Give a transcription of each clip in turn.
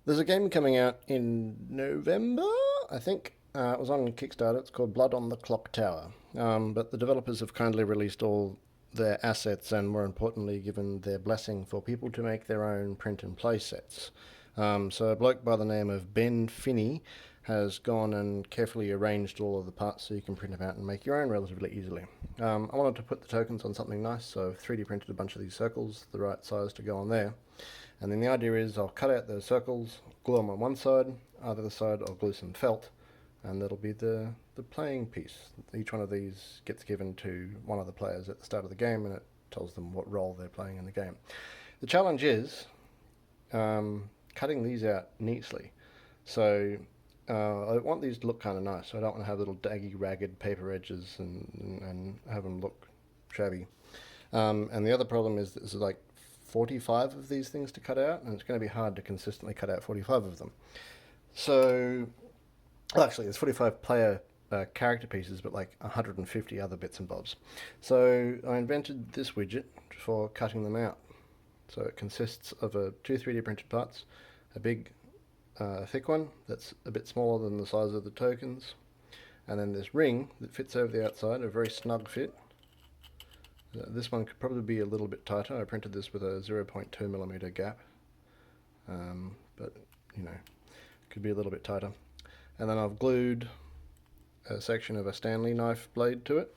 There's a game coming out in November, I think. It was on Kickstarter. It's called Blood on the Clocktower. But the developers have kindly released all their assets and, more importantly, given their blessing for people to make their own print and play sets. So a bloke by the name of Ben Finney has gone and carefully arranged all of the parts so you can print them out and make your own relatively easily. I wanted to put the tokens on something nice, so I've 3D printed a bunch of these circles, the right size to go on there. And then the idea is I'll cut out those circles, glue them on one side, either side I'll glue some felt, and that'll be the playing piece. Each one of these gets given to one of the players at the start of the game, and it tells them what role they're playing in the game. The challenge is cutting these out neatly. So I want these to look kind of nice, so I don't want to have little daggy, ragged paper edges and have them look shabby. And the other problem is there's like 45 of these things to cut out, and it's going to be hard to consistently cut out 45 of them. So, well, actually, there's 45 player character pieces, but like 150 other bits and bobs. So I invented this widget for cutting them out. So it consists of two 3D printed parts, a big thick one that's a bit smaller than the size of the tokens, and then this ring that fits over the outside, a very snug fit. This one could probably be a little bit tighter. I printed this with a 0.2mm gap, but you know, could be a little bit tighter. And then I've glued a section of a Stanley knife blade to it.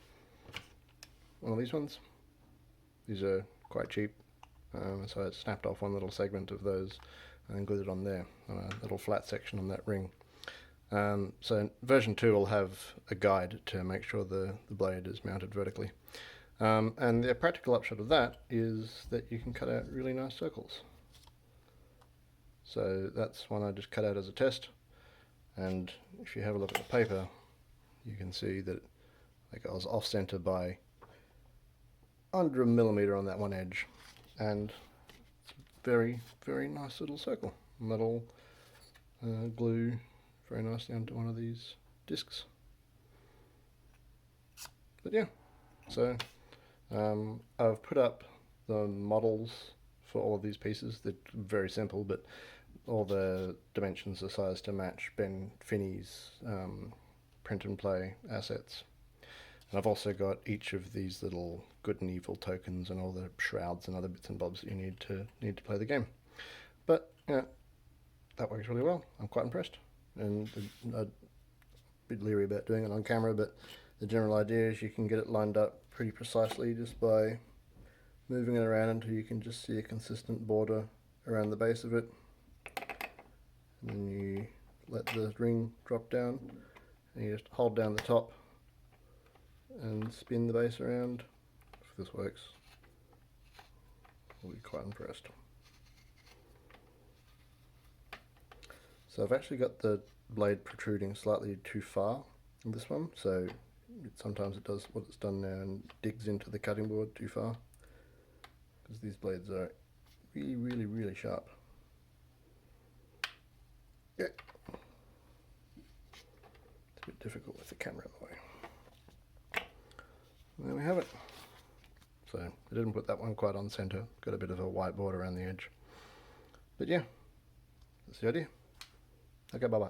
One of these ones. These are quite cheap, so I snapped off one little segment of those and then glued it on there, on a little flat section on that ring. So version 2 will have a guide to make sure the blade is mounted vertically. And the practical upshot of that is that you can cut out really nice circles. So that's one I just cut out as a test, and if you have a look at the paper, you can see that like I was off center by under a millimeter on that one edge, and it's a very, very nice little circle, and that'll glue very nicely onto one of these discs. But yeah, so I've put up the models for all of these pieces. They're very simple, but all the dimensions are sized to match Ben Finney's print and play assets. And I've also got each of these little good and evil tokens and all the shrouds and other bits and bobs that you need to play the game. But yeah, that works really well. I'm quite impressed, and I'm a bit leery about doing it on camera, but the general idea is you can get it lined up pretty precisely just by moving it around until you can just see a consistent border around the base of it. And then you let the ring drop down, and you just hold down the top and spin the base around. If this works, I'll be quite impressed. So I've actually got the blade protruding slightly too far in this one, so sometimes it does what it's done now and digs into the cutting board too far, because these blades are really, really, really sharp. Yeah. It's a bit difficult with the camera in the way. And there we have it. So I didn't put that one quite on center, got a bit of a white border around the edge. But yeah, that's the idea. Okay, bye bye.